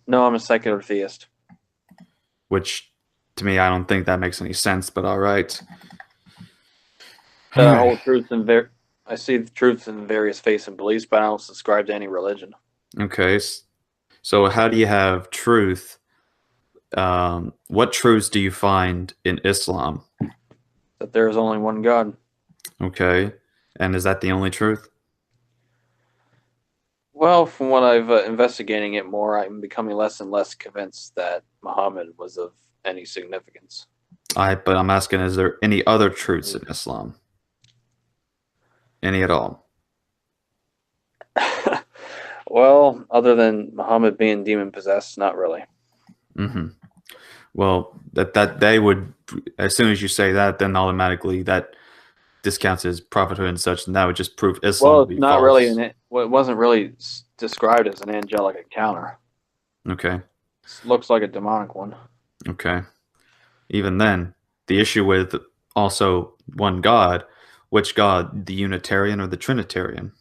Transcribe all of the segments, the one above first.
No, I'm a secular theist. Which, to me, I don't think that makes any sense, but all right. All That I right. hold I see the truths in various faiths and beliefs, but I don't subscribe to any religion. Okay. So how do you have truth? What truths do you find in Islam? That there is only one God. Okay. And is that the only truth? Well, from what I've investigating it more, I'm becoming less and less convinced that Muhammad was of any significance. But I'm asking, is there any other truths in Islam? Any at all? Well, other than Muhammad being demon possessed, not really. Hmm. Well, that they would, as soon as you say that, then automatically that discounts his prophethood and such, and that would just prove Islam Well, to it's be not really false. well, it wasn't really described as an angelic encounter. Okay. It looks like a demonic one. Okay. Even then, the issue with also one God, which God, the Unitarian or the Trinitarian?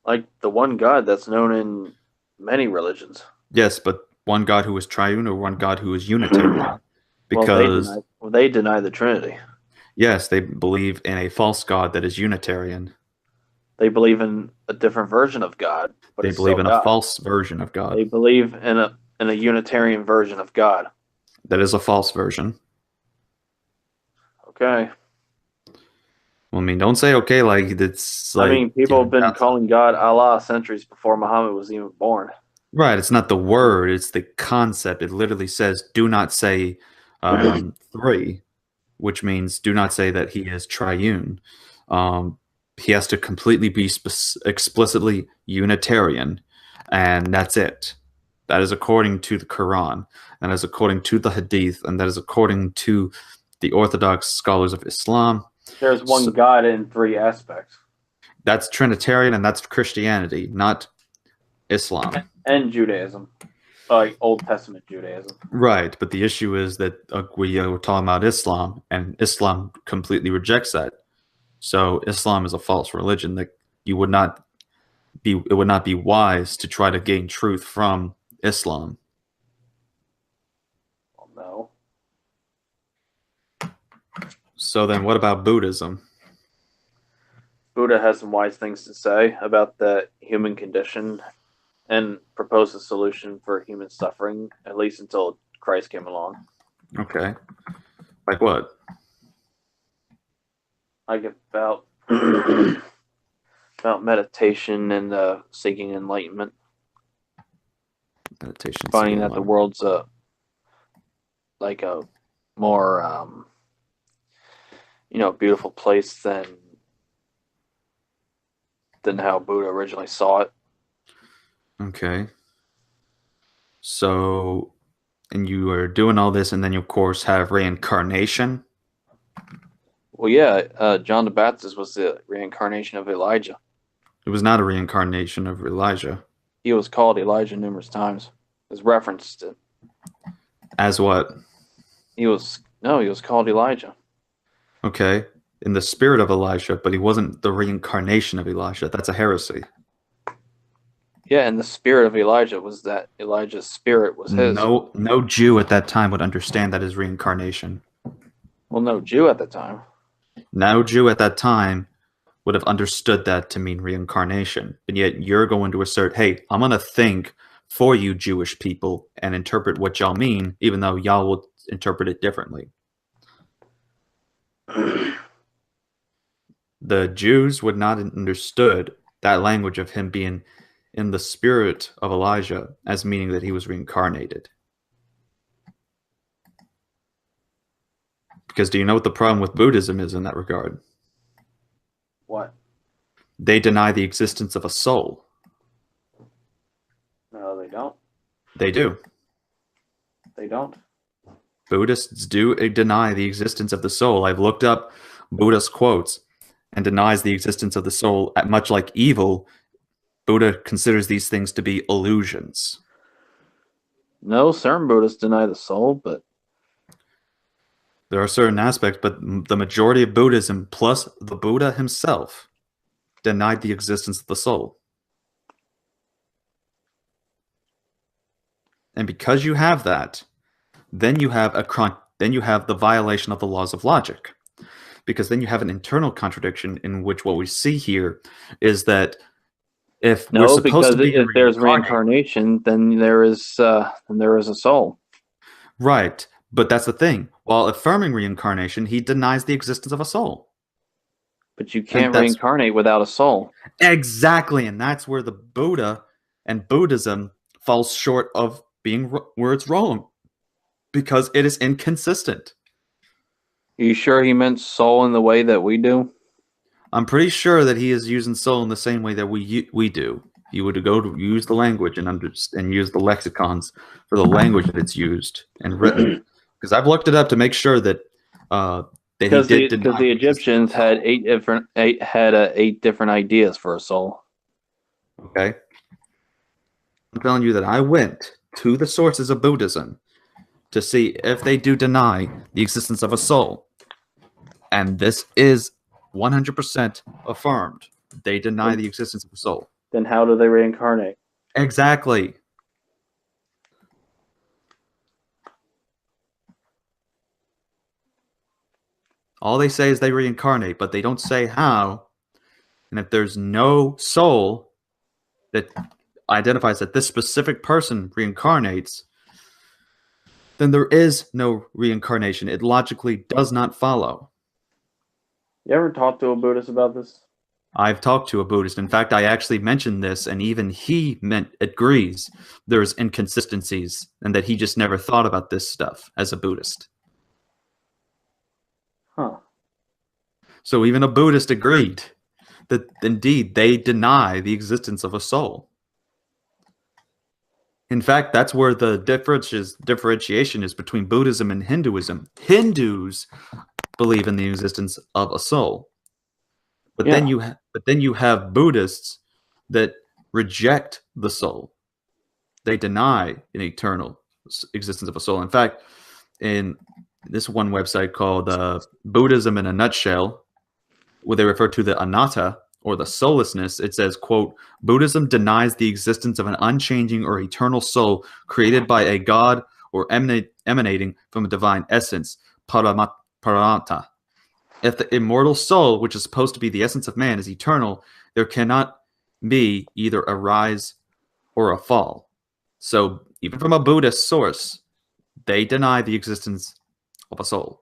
Like the one God that's known in many religions. Yes, but one God who is triune or one God who is Unitarian? Because, Well, they deny the Trinity. yes, they believe in a false God that is Unitarian. They believe in a different version of God, but They it's believe still in a God. false version of God. They believe in a Unitarian version of God. That is a false version. Okay. Well, I mean, don't say okay like it's I like mean, people have giving been out to. calling God Allah centuries before Muhammad was even born. Right, it's not the word, it's the concept. It literally says, do not say three, which means do not say that he is triune. Um, he has to completely be explicitly Unitarian, and that's it. That is according to the Quran, and that is according to the Hadith, and that is according to the Orthodox scholars of Islam. There's So one God in three aspects, that's Trinitarian, and that's Christianity, not Islam. and Judaism, like Old Testament Judaism. Right, but the issue is that we were talking about Islam, and Islam completely rejects that. So Islam is a false religion that you would not be. It would not be wise to try to gain truth from Islam. Well, no. So then, what about Buddhism? Buddha has some wise things to say about the human condition and proposed a solution for human suffering, at least until Christ came along. Okay, like what? Like about about meditation and seeking enlightenment, Meditation, finding seeking that the enlightenment. world's like a more beautiful place than how Buddha originally saw it. Okay, so and you are doing all this, and then you of course have reincarnation. Well, yeah, John the Baptist was the reincarnation of Elijah. It was not a reincarnation of Elijah. He was called Elijah numerous times. Is referenced to As what? he was no, he was called Elijah. Okay, in the spirit of Elijah, but he wasn't the reincarnation of Elijah. That's a heresy. Yeah, and the spirit of Elijah was that Elijah's spirit was his. No Jew at that time would understand that as reincarnation. Well, no Jew at the time. No Jew at that time would have understood that to mean reincarnation. And yet you're going to assert, hey, I'm going to think for you Jewish people and interpret what y'all mean, even though y'all will interpret it differently. The Jews would not have understood that language of him being in the spirit of Elijah as meaning that he was reincarnated. Because do you know what the problem with Buddhism is in that regard? What? They deny the existence of a soul. No, they don't. They do. They don't. Buddhists do deny the existence of the soul. I've looked up Buddhist quotes and denies the existence of the soul. Much like evil, Buddha considers these things to be illusions. No, certain Buddhists deny the soul, but There are certain aspects, but the majority of Buddhism, plus the Buddha himself, denied the existence of the soul. And because you have that, then you have the violation of the laws of logic. Because then you have an internal contradiction in which what we see here is that if we're No, supposed because to be if there's reincarnated, reincarnation, then there is a soul. right? But that's the thing. While affirming reincarnation, he denies the existence of a soul. But you And can't that's reincarnate without a soul. exactly, and that's where the Buddha and Buddhism falls short of being where it's wrong, because it is inconsistent. Are you sure he meant soul in the way that we do? I'm pretty sure that he is using soul in the same way that we do. He would go to use the language and use the lexicons for the language that it's used and written. Because I've looked it up to make sure that that he Because did because deny the the existence Egyptians of soul. had eight different ideas for a soul. Okay, I'm telling you that I went to the sources of Buddhism to see if they do deny the existence of a soul, and this is 100% affirmed. They deny the existence of a soul. Then how do they reincarnate? Exactly. All they say is they reincarnate, but they don't say how. And if there's no soul that identifies that this specific person reincarnates, then there is no reincarnation. It logically does not follow. You ever talk to a Buddhist about this? I've talked to a Buddhist. In fact, I actually mentioned this, and even he agrees there's inconsistencies and that he just never thought about this stuff as a Buddhist. Huh. So even a Buddhist agreed that indeed they deny the existence of a soul. In fact, that's where the differentiation is between Buddhism and Hinduism. Hindus believe in the existence of a soul, but then you have Buddhists that reject the soul. They deny an eternal existence of a soul. In fact, in this one website called Buddhism in a Nutshell, where they refer to the anatta, or the soullessness, it says, quote, Buddhism denies the existence of an unchanging or eternal soul created by a god or emanating from a divine essence, paramata. If the immortal soul, which is supposed to be the essence of man, is eternal, there cannot be either a rise or a fall. So even from a Buddhist source, they deny the existence of a soul.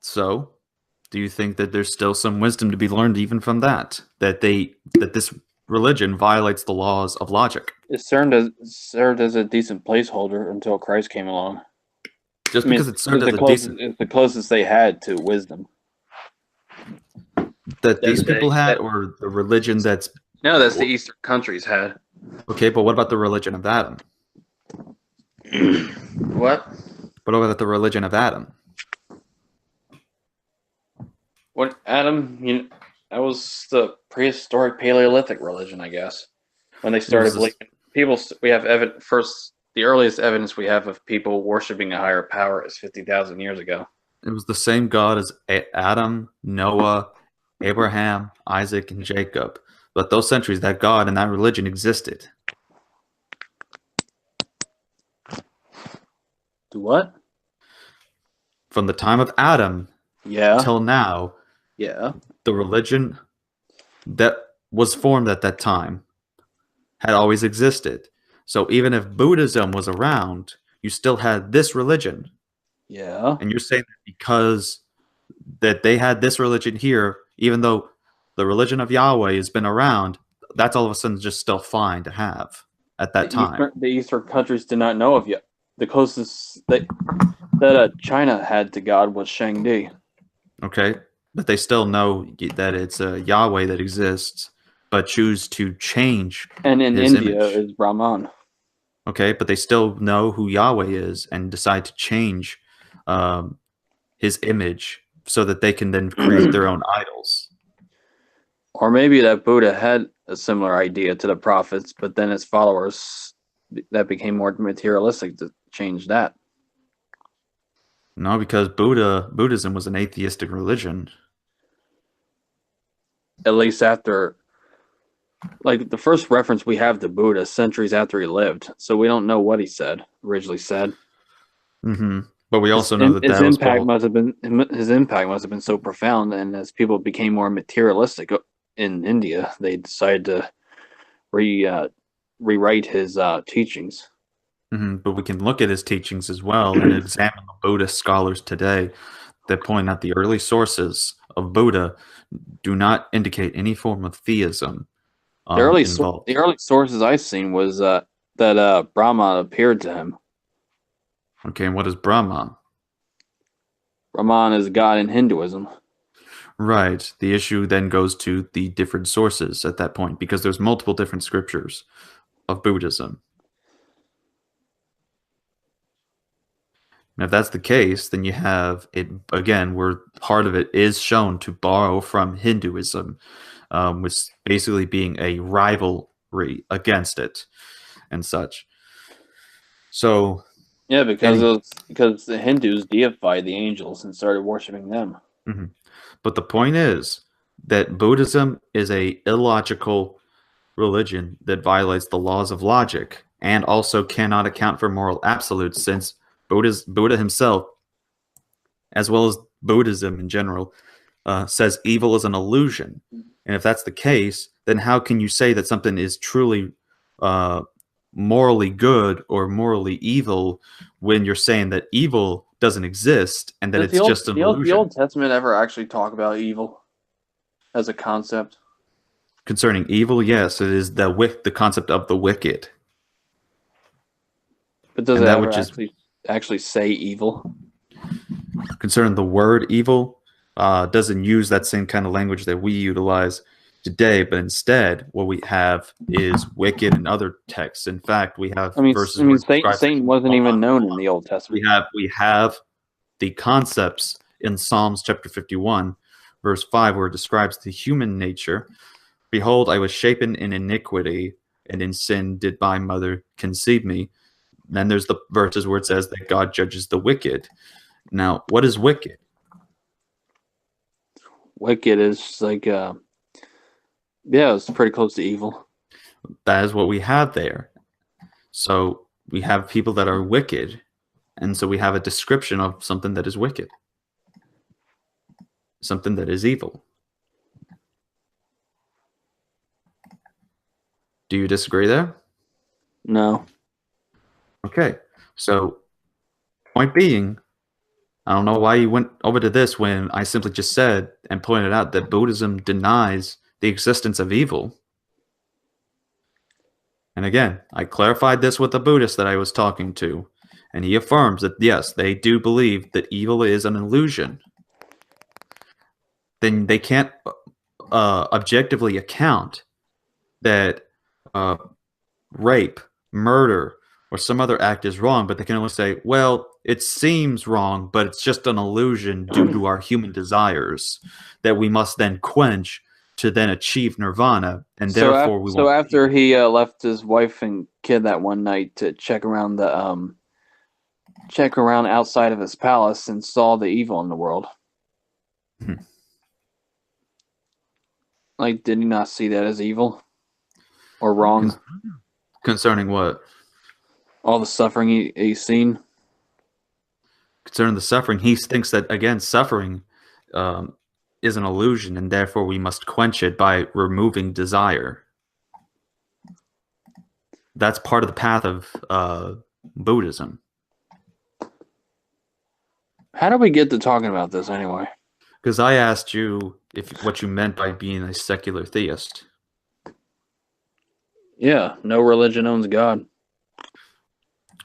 So, do you think that there's still some wisdom to be learned even from that? That this religion violates the laws of logic? It served as a decent placeholder until Christ came along. Just because it served as a decent it's the closest they had to wisdom. that these people had, or the religion that's No, that's the Eastern countries had. okay. But what about the religion of Adam? What? What about the religion of Adam? What Adam? That was the prehistoric Paleolithic religion, I guess. When they started believing people, we have first. The earliest evidence we have of people worshiping a higher power is 50,000 years ago. It was the same God as Adam, Noah, Abraham, Isaac, and Jacob. But those centuries, that God and that religion existed. Do what? From the time of Adam till now, the religion that was formed at that time had always existed. So even if Buddhism was around, you still had this religion. Yeah. And you're saying that because that they had this religion here, even though the religion of Yahweh has been around, that's all of a sudden just still fine to have at that time. The Eastern countries did not know of yet. The closest that China had to God was Shangdi. Okay, but they still know that it's Yahweh that exists, but choose to change. And in his India image. is Brahman. Okay, but they still know who Yahweh is and decide to change his image so that they can then create their own idols. Or maybe that Buddha had a similar idea to the prophets, but then his followers that became more materialistic to change that. No, because Buddhism was an atheistic religion. at least after, like, the first reference we have to Buddha centuries after he lived, so we don't know what he originally said. Mm-hmm. But we also know that His that was impact Paul. must have been so profound, and as people became more materialistic in India, they decided to rewrite his teachings. Mm-hmm. But we can look at his teachings as well and examine the Buddhist scholars today that point out the early sources of Buddha do not indicate any form of theism involved. The early sources I've seen was that Brahma appeared to him. Okay, and what is Brahma? Brahman is God in Hinduism. Right. The issue then goes to the different sources at that point because there's multiple different scriptures of Buddhism. And if that's the case, then you have it again, where part of it is shown to borrow from Hinduism, which basically being a rivalry against it and such. So, Yeah, because the Hindus deified the angels and started worshiping them. mm-hmm. But the point is that Buddhism is a illogical religion that violates the laws of logic and also cannot account for moral absolutes, since Buddha himself, as well as Buddhism in general, says evil is an illusion. And if that's the case, then how can you say that something is truly morally good or morally evil when you're saying that evil doesn't exist and that it's just an illusion? The Old Testament ever actually talk about evil as a concept? Concerning evil, yes, it is the concept of the wicked. But does it ever actually say evil? Concerning the word evil, doesn't use that same kind of language that we utilize today, but instead what we have is wicked in other texts. In fact, we have verses. Satan wasn't even known in the Old Testament. We have the concepts in Psalms chapter 51, verse 5, where it describes the human nature. Behold, I was shapen in iniquity, and in sin did my mother conceive me. Then there's the verses where it says that God judges the wicked. Now, what is wicked? Wicked is like, it's pretty close to evil. That is what we have there. So we have people that are wicked, and so we have a description of something that is wicked, something that is evil. Do you disagree there? No. Okay, so point being, I don't know why you went over to this when I simply just said and pointed out that Buddhism denies the existence of evil. And again, I clarified this with the Buddhist that I was talking to, and he affirms that yes, they do believe that evil is an illusion. Then they can't objectively account that rape, murder, or some other act is wrong, but they can only say, well, it seems wrong, but it's just an illusion due to our human desires that we must then quench to then achieve nirvana, and therefore we won't. So after he left his wife and kid that one night to check around outside of his palace and saw the evil in the world, like, did he not see that as evil or wrong? Concerning what? All the suffering he's seen. Concerning the suffering, he thinks that, again, suffering is an illusion, and therefore we must quench it by removing desire. That's part of the path of Buddhism. How did we get to talking about this anyway? Because I asked you what you meant by being a secular theist. Yeah, no religion owns God.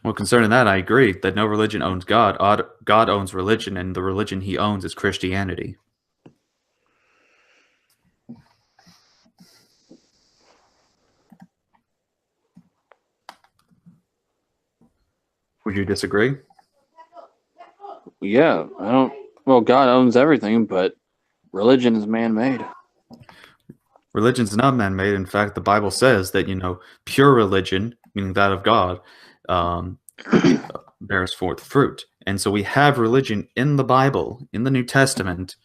Well, concerning that, I agree that no religion owns God. God owns religion, and the religion he owns is Christianity. Would you disagree? Yeah, I don't. Well, God owns everything, but religion is man-made. Religion is not man-made. In fact, the Bible says that, pure religion, meaning that of God, bears forth fruit. And so we have religion in the Bible, in the New Testament,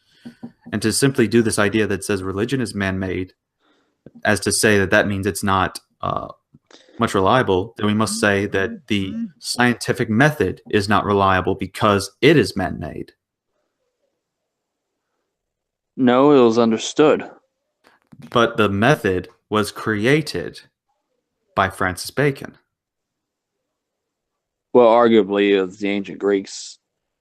And to simply do this idea that says religion is man-made, as to say that that means it's not much reliable, then we must say that the scientific method is not reliable because it is man-made. No, it was understood. But the method was created by Francis Bacon. Well, arguably, it was the ancient Greeks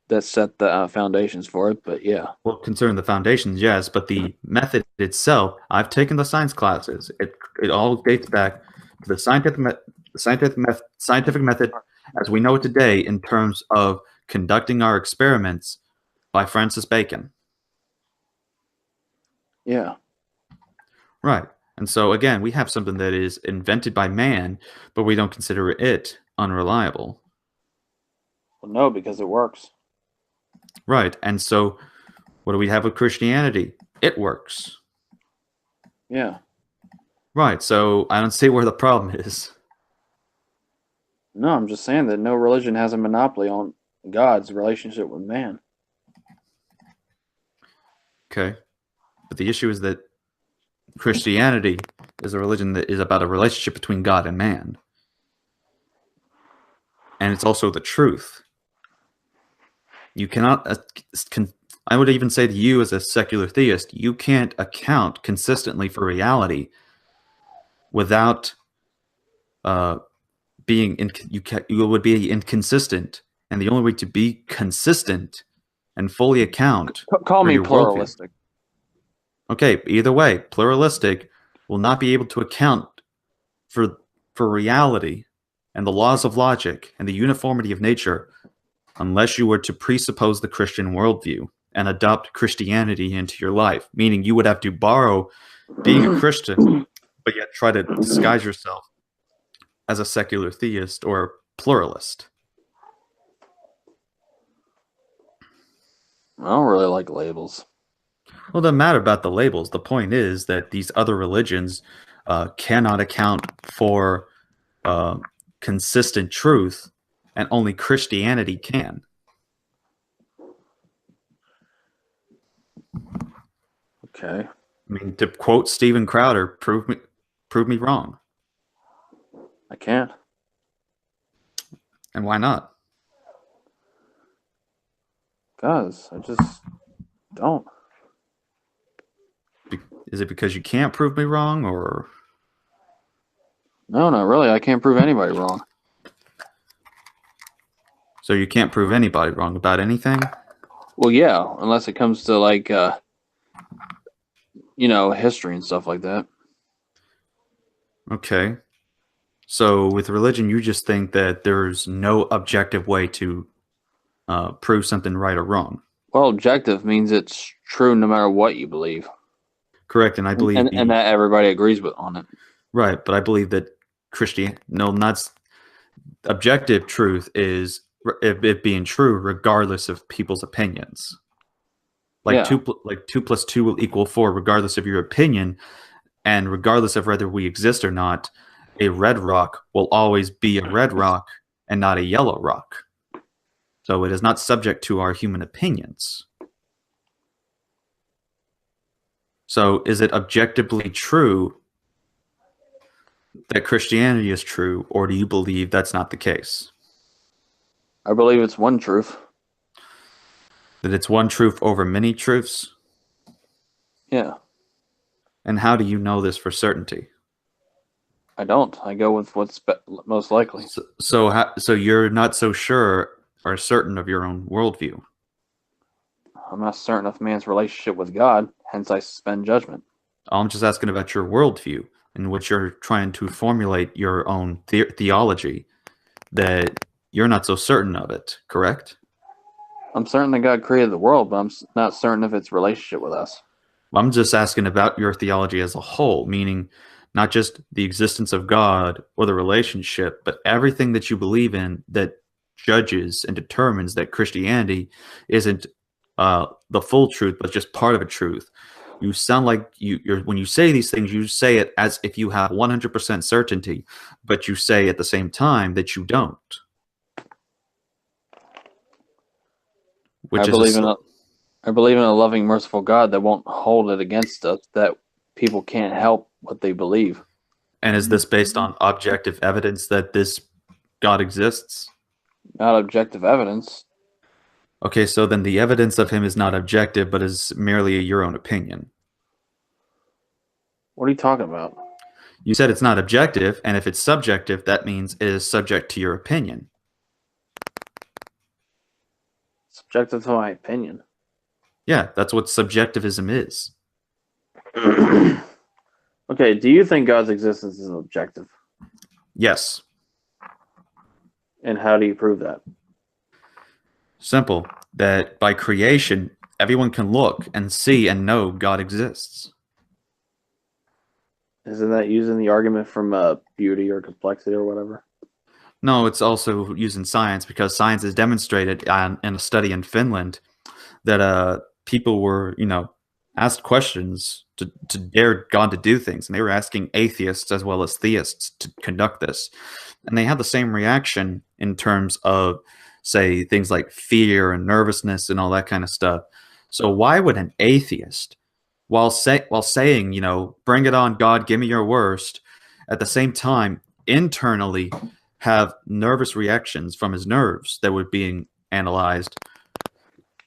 that set the foundations for it, but yeah. Well, concerning the foundations, yes, but the method itself, I've taken the science classes. It all dates back to the scientific method as we know it today in terms of conducting our experiments by Francis Bacon. Yeah. Right. And so, again, we have something that is invented by man, but we don't consider it unreliable. Well, no, because it works. Right. And so, what do we have with Christianity? It works. Yeah. Right. So, I don't see where the problem is. No, I'm just saying that no religion has a monopoly on God's relationship with man. Okay. But the issue is that Christianity is a religion that is about a relationship between God and man. And it's also the truth. You cannot, I would even say to you as a secular theist, you can't account consistently for reality without you would be inconsistent. And the only way to be consistent and fully account Call for me your pluralistic. worldview. Okay, either way, pluralistic will not be able to account for reality and the laws of logic and the uniformity of nature unless you were to presuppose the Christian worldview and adopt Christianity into your life, meaning you would have to borrow being a Christian, but yet try to disguise yourself as a secular theist or pluralist. I don't really like labels. Well, it doesn't matter about the labels. The point is that these other religions cannot account for consistent truth, and only Christianity can. Okay. I mean, to quote Steven Crowder, prove me wrong. I can't. And why not? Because I just don't. Is it because you can't prove me wrong, or? No, not really. I can't prove anybody wrong. So you can't prove anybody wrong about anything? Well, yeah, unless it comes to like, history and stuff like that. Okay. So with religion, you just think that there's no objective way to prove something right or wrong. Well, objective means it's true no matter what you believe. Correct, and I believe and that everybody agrees with on it. Right, but I believe that objective truth is it being true regardless of people's opinions. Like Yeah. 2 plus 2 will equal 4 regardless of your opinion, and regardless of whether we exist or not, a red rock will always be a red rock and not a yellow rock. So it is not subject to our human opinions. So is it objectively true that Christianity is true, or do you believe that's not the case? I believe it's one truth. That it's one truth over many truths? Yeah. And how do you know this for certainty? I don't. I go with what's most likely. So you're not so sure or certain of your own worldview? I'm not certain of man's relationship with God, hence I suspend judgment. I'm just asking about your worldview, in which you're trying to formulate your own theology, that you're not so certain of it, correct? I'm certain that God created the world, but I'm not certain of its relationship with us. I'm just asking about your theology as a whole, meaning not just the existence of God or the relationship, but everything that you believe in that judges and determines that Christianity isn't the full truth, but just part of a truth. You sound like you're when you say these things, you say it as if you have 100% certainty, but you say at the same time that you don't. I believe in I believe in a loving, merciful God that won't hold it against us, that people can't help what they believe. And is this based on objective evidence that this God exists? Not objective evidence. Okay, so then the evidence of him is not objective, but is merely your own opinion. What are you talking about? You said it's not objective, and if it's subjective, that means it is subject to your opinion. Subjective to my opinion. Yeah, that's what subjectivism is. Okay, do you think God's existence is objective? Yes. And how do you prove that? Simple. That by creation, everyone can look and see and know God exists. Isn't that using the argument from beauty or complexity or whatever? No, it's also using science, because science has demonstrated in a study in Finland that people were, asked questions to dare God to do things. And they were asking atheists as well as theists to conduct this. And they had the same reaction in terms of, say, things like fear and nervousness and all that kind of stuff. So why would an atheist, while saying, bring it on, God, give me your worst, at the same time internally have nervous reactions from his nerves that were being analyzed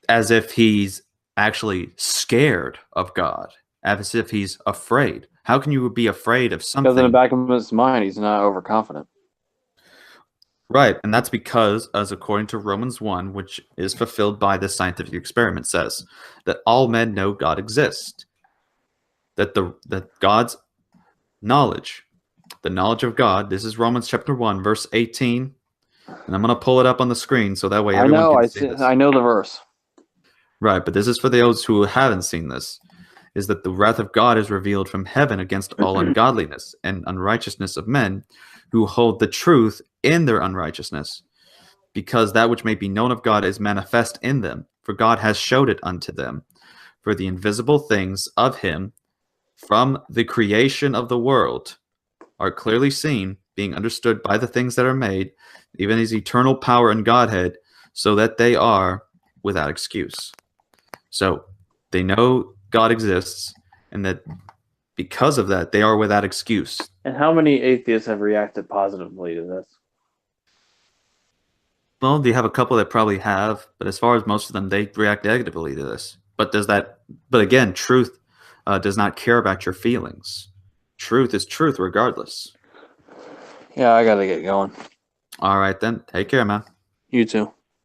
as if he's actually scared of God, as if he's afraid? How can you be afraid of something? Because in the back of his mind, he's not overconfident. Right, and that's because, as according to Romans 1, which is fulfilled by this scientific experiment, says that all men know God exists. That God's knowledge, the knowledge of God, this is Romans chapter 1, verse 18, and I'm going to pull it up on the screen so that way everyone can see this. I know the verse. Right, but this is for those who haven't seen this, is that the wrath of God is revealed from heaven against all ungodliness and unrighteousness of men who hold the truth in their unrighteousness, because that which may be known of God is manifest in them, for God has showed it unto them. For the invisible things of him from the creation of the world are clearly seen, being understood by the things that are made, even his eternal power and Godhead, so that they are without excuse. So they know God exists, and that because of that, they are without excuse. And how many atheists have reacted positively to this? Well, you have a couple that probably have, but as far as most of them, they react negatively to this. But again, truth does not care about your feelings. Truth is truth regardless. Yeah, I gotta get going. All right, then. Take care, man. You too.